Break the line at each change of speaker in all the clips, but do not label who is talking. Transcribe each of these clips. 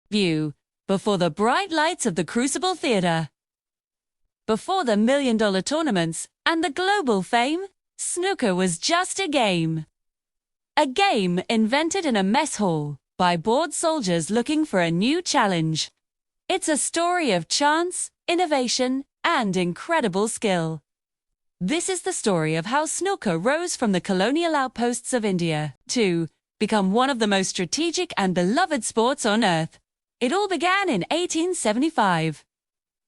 view before the bright lights of the Crucible Theatre. Before the million-dollar tournaments and the global fame, snooker was just a game. A game invented in a mess hall by bored soldiers looking for a new challenge. It's a story of chance, innovation, and incredible skill. This is the story of how snooker rose from the colonial outposts of India to become one of the most strategic and beloved sports on earth. It all began in 1875.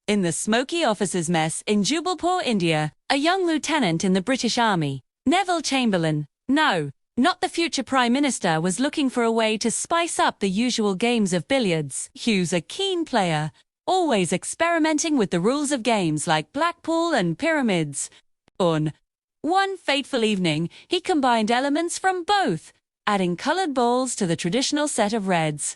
In the smoky officers' mess in Jubalpur, India, a young lieutenant in the British Army, Neville Chamberlain, no, not the future Prime Minister, was looking for a way to spice up the usual games of billiards. Hugh's a keen player, always experimenting with the rules of games like Blackpool and pyramids. On one fateful evening, he combined elements from both, adding coloured balls to the traditional set of reds.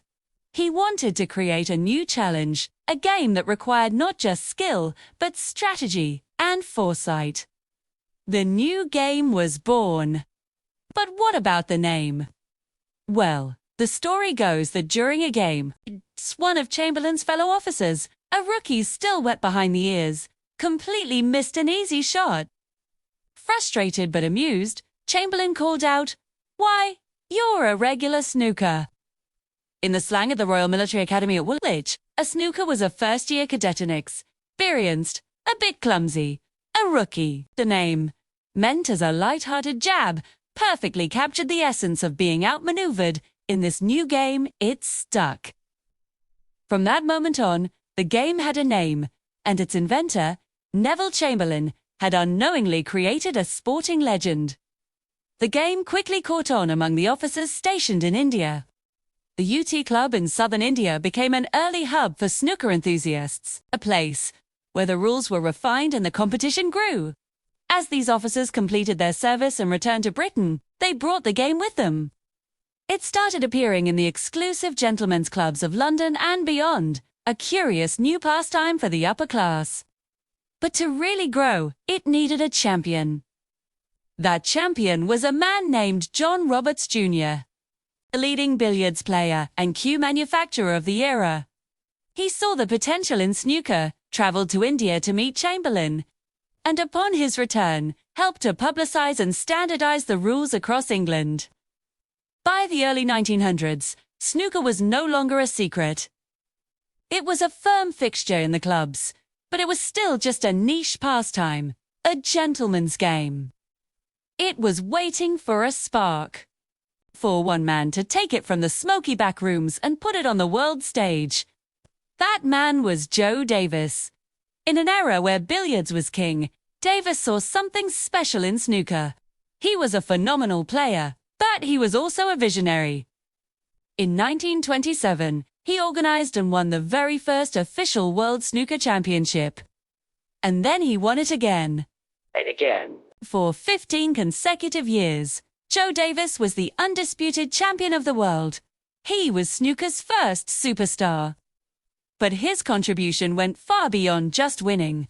He wanted to create a new challenge, a game that required not just skill, but strategy and foresight. The new game was born. But what about the name? Well, the story goes that during a game, one of Chamberlain's fellow officers, a rookie still wet behind the ears, completely missed an easy shot. Frustrated but amused, Chamberlain called out, "Why, you're a regular snooker." In the slang of the Royal Military Academy at Woolwich, a snooker was a first-year cadet inexperienced, a bit clumsy, a rookie. The name, meant as a light-hearted jab, perfectly captured the essence of being outmaneuvered. In this new game, it stuck. From that moment on, the game had a name, and its inventor, Neville Chamberlain, had unknowingly created a sporting legend. The game quickly caught on among the officers stationed in India. The UT Club in southern India became an early hub for snooker enthusiasts, a place where the rules were refined and the competition grew. As these officers completed their service and returned to Britain, they brought the game with them. It started appearing in the exclusive gentlemen's clubs of London and beyond, a curious new pastime for the upper class. But to really grow, it needed a champion. That champion was a man named John Roberts Jr., a leading billiards player and cue manufacturer of the era. He saw the potential in snooker, travelled to India to meet Chamberlain, and upon his return, helped to publicise and standardise the rules across England. By the early 1900s, snooker was no longer a secret. It was a firm fixture in the clubs, but it was still just a niche pastime, a gentleman's game. It was waiting for a spark. For one man to take it from the smoky back rooms and put it on the world stage. That man was Joe Davis. In an era where billiards was king, Davis saw something special in snooker. He was a phenomenal player, but he was also a visionary. In 1927, he organised and won the very first official World Snooker Championship. And then he won it again. And again. For 15 consecutive years. Joe Davis was the undisputed champion of the world. He was snooker's first superstar. But his contribution went far beyond just winning.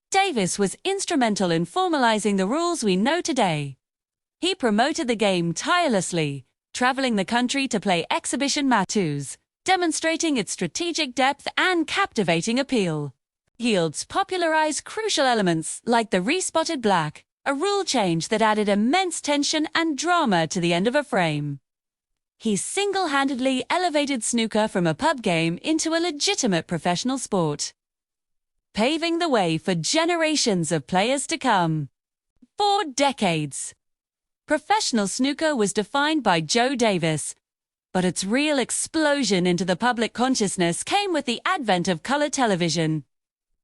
Davis was instrumental in formalizing the rules we know today. He promoted the game tirelessly, traveling the country to play exhibition matches, demonstrating its strategic depth and captivating appeal. He helped popularize crucial elements like the respotted black, a rule change that added immense tension and drama to the end of a frame. He single-handedly elevated snooker from a pub game into a legitimate professional sport, paving the way for generations of players to come. For decades, professional snooker was defined by Joe Davis, but its real explosion into the public consciousness came with the advent of colour television.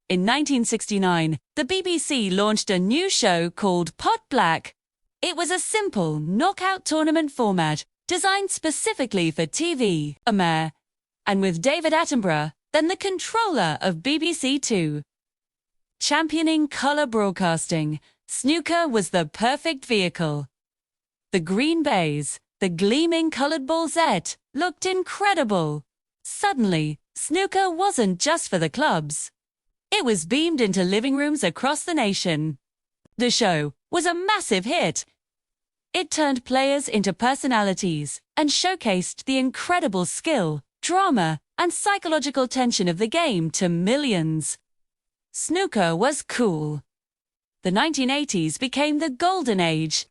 In 1969, the BBC launched a new show called Pot Black. It was a simple, knockout tournament format designed specifically for TV, and with David Attenborough, then the controller of BBC Two. Championing colour broadcasting, snooker was the perfect vehicle. The green baize, the gleaming coloured ballsette, looked incredible. Suddenly, snooker wasn't just for the clubs. It was beamed into living rooms across the nation. The show was a massive hit. It turned players into personalities and showcased the incredible skill, drama, and psychological tension of the game to millions. Snooker was cool. The 1980s became the golden age.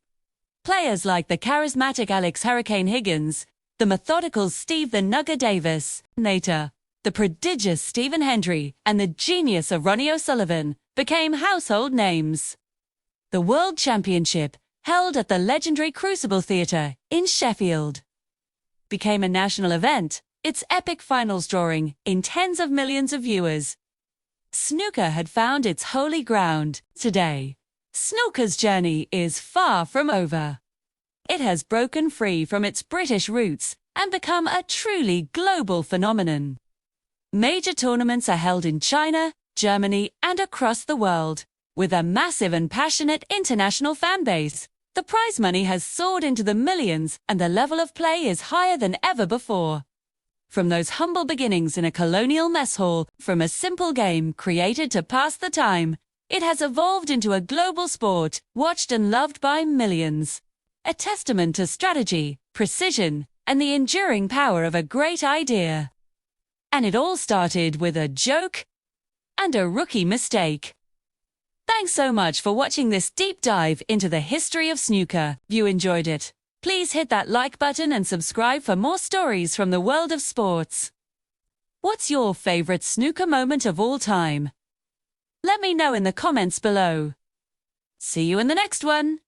Players like the charismatic Alex "Hurricane" Higgins, the methodical Steve "the Nugget" Davis, later, the prodigious Stephen Hendry, and the genius of Ronnie O'Sullivan became household names. The World Championship, held at the legendary Crucible Theatre in Sheffield, became a national event, its epic finals drawing in tens of millions of viewers. Snooker had found its holy ground. Today, snooker's journey is far from over. It has broken free from its British roots and become a truly global phenomenon. Major tournaments are held in China, Germany, and across the world. With a massive and passionate international fan base, the prize money has soared into the millions and the level of play is higher than ever before. From those humble beginnings in a colonial mess hall, from a simple game created to pass the time, it has evolved into a global sport watched and loved by millions. A testament to strategy, precision, and the enduring power of a great idea. And it all started with a joke and a rookie mistake. Thanks so much for watching this deep dive into the history of snooker. If you enjoyed it, please hit that like button and subscribe for more stories from the world of sports. What's your favorite snooker moment of all time? Let me know in the comments below. See you in the next one.